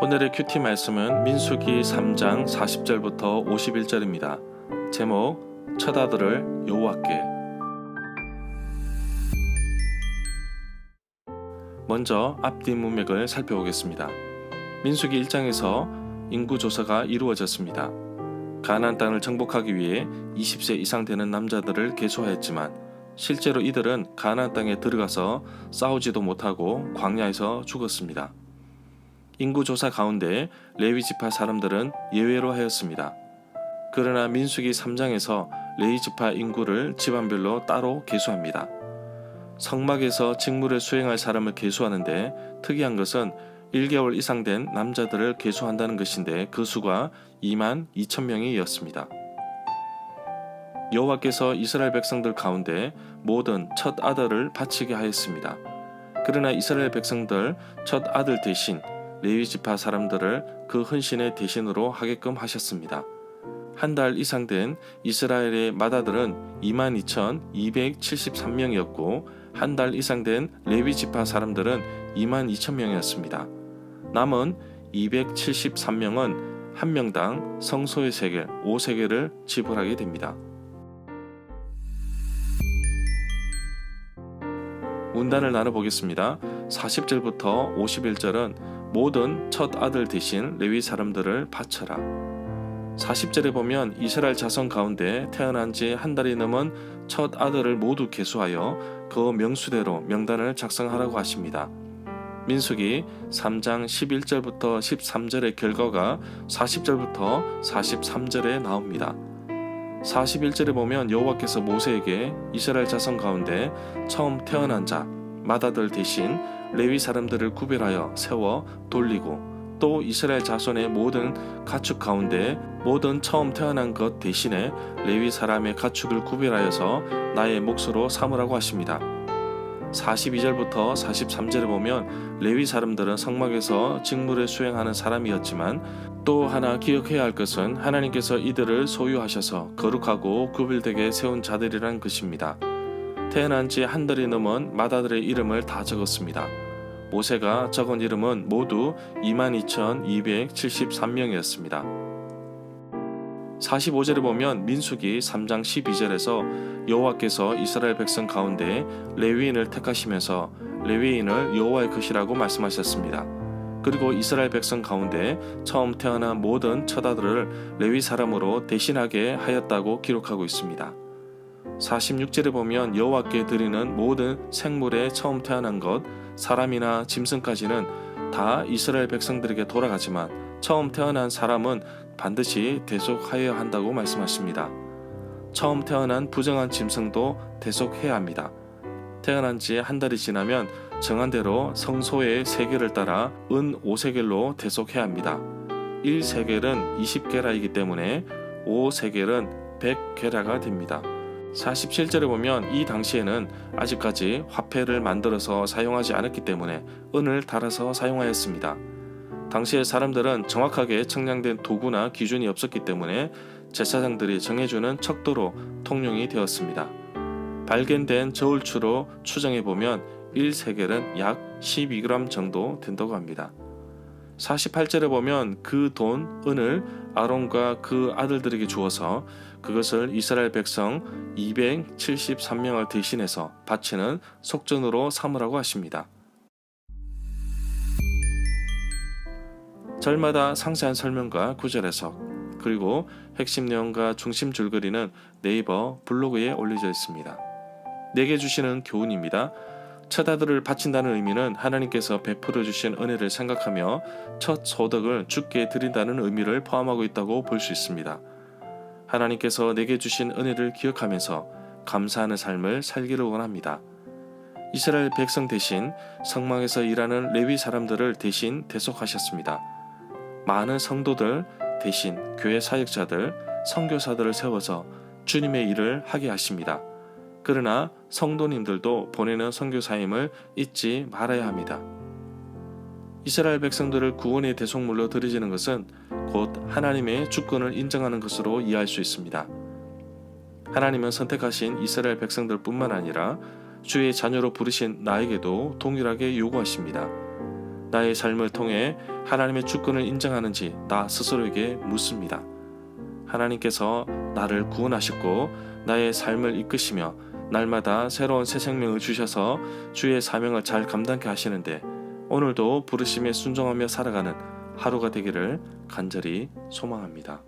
오늘의 큐티 말씀은 민수기 3장 40절부터 51절입니다. 제목, 첫 아들을 여호와께. 먼저 앞뒤 문맥을 살펴보겠습니다. 민수기 1장에서 인구 조사가 이루어졌습니다. 가나안 땅을 정복하기 위해 20세 이상 되는 남자들을 계수하였지만 실제로 이들은 가나안 땅에 들어가서 싸우지도 못하고 광야에서 죽었습니다. 인구조사 가운데 레위 지파 사람들은 예외로 하였습니다. 그러나 민수기 3장에서 레위 지파 인구를 집안별로 따로 계수합니다. 성막에서 직무를 수행할 사람을 계수하는데 특이한 것은 1개월 이상 된 남자들을 계수한다는 것인데 그 수가 22,000명이었습니다. 여호와께서 이스라엘 백성들 가운데 모든 첫 아들을 바치게 하였습니다. 그러나 이스라엘 백성들 첫 아들 대신 레위 지파 사람들을 그 헌신의 대신으로 하게끔 하셨습니다. 한 달 이상 된 이스라엘의 맏아들은 22,273명이었고 한 달 이상 된 레위 지파 사람들은 22,000명이었습니다. 남은 273명은 한 명당 성소의 세겔 5세겔을 지불하게 됩니다. 문단을 나눠보겠습니다. 40절부터 51절은 모든 첫 아들 대신 레위 사람들을 바쳐라. 40절에 보면 이스라엘 자손 가운데 태어난 지 한 달이 넘은 첫 아들을 모두 계수하여 그 명수대로 명단을 작성하라고 하십니다. 민수기 3장 11절부터 13절의 결과가 40절부터 43절에 나옵니다. 41절에 보면 여호와께서 모세에게 이스라엘 자손 가운데 처음 태어난 자, 맏아들 대신 레위 사람들을 구별하여 세워 돌리고 또 이스라엘 자손의 모든 가축 가운데 모든 처음 태어난 것 대신에 레위 사람의 가축을 구별하여서 나의 몫으로 삼으라고 하십니다. 42절부터 43절에 보면 레위 사람들은 성막에서 직무를 수행하는 사람이었지만 또 하나 기억해야 할 것은 하나님께서 이들을 소유하셔서 거룩하고 구별되게 세운 자들이란 것입니다. 태어난 지 한 달이 넘은 맏아들의 이름을 다 적었습니다. 모세가 적은 이름은 모두 22,273명이었습니다. 45절에 보면 민수기 3장 12절에서 여호와께서 이스라엘 백성 가운데 레위인을 택하시면서 레위인을 여호와의 것이라고 말씀하셨습니다. 그리고 이스라엘 백성 가운데 처음 태어난 모든 첫아들을 레위 사람으로 대신하게 하였다고 기록하고 있습니다. 46절에 보면 여호와께 드리는 모든 생물의 처음 태어난 것, 사람이나 짐승까지는 다 이스라엘 백성들에게 돌아가지만 처음 태어난 사람은 반드시 대속하여야 한다고 말씀하십니다. 처음 태어난 부정한 짐승도 대속해야 합니다. 태어난 지 한 달이 지나면 정한 대로 성소의 세겔을 따라 은 5세겔로 대속해야 합니다. 1세겔은 20게라이기 때문에 5세겔은 100게라가 됩니다. 47절에 보면 이 당시에는 아직까지 화폐를 만들어서 사용하지 않았기 때문에 은을 달아서 사용하였습니다. 당시의 사람들은 정확하게 측량된 도구나 기준이 없었기 때문에 제사장들이 정해주는 척도로 통용이 되었습니다. 발견된 저울추로 추정해보면 1세겔은 약 12g 정도 된다고 합니다. 48절에 보면 그 돈, 은을 아론과 그 아들들에게 주어서 그것을 이스라엘 백성 273명을 대신해서 바치는 속전으로 삼으라고 하십니다. 절마다 상세한 설명과 구절 해석, 그리고 핵심 내용과 중심 줄거리는 네이버 블로그에 올려져 있습니다. 내게 주시는 교훈입니다. 첫 아들을 바친다는 의미는 하나님께서 베풀어 주신 은혜를 생각하며 첫 소득을 주께 드린다는 의미를 포함하고 있다고 볼 수 있습니다. 하나님께서 내게 주신 은혜를 기억하면서 감사하는 삶을 살기를 원합니다. 이스라엘 백성 대신 성막에서 일하는 레위 사람들을 대신 대속하셨습니다. 많은 성도들 대신 교회 사역자들, 선교사들을 세워서 주님의 일을 하게 하십니다. 그러나 성도님들도 보내는 선교사임을 잊지 말아야 합니다. 이스라엘 백성들을 구원의 대속물로 드려지는 것은 곧 하나님의 주권을 인정하는 것으로 이해할 수 있습니다. 하나님은 선택하신 이스라엘 백성들 뿐만 아니라 주의 자녀로 부르신 나에게도 동일하게 요구하십니다. 나의 삶을 통해 하나님의 주권을 인정하는지 나 스스로에게 묻습니다. 하나님께서 나를 구원하셨고 나의 삶을 이끄시며 날마다 새로운 새 생명을 주셔서 주의 사명을 잘 감당케 하시는데 오늘도 부르심에 순종하며 살아가는 하루가 되기를 간절히 소망합니다.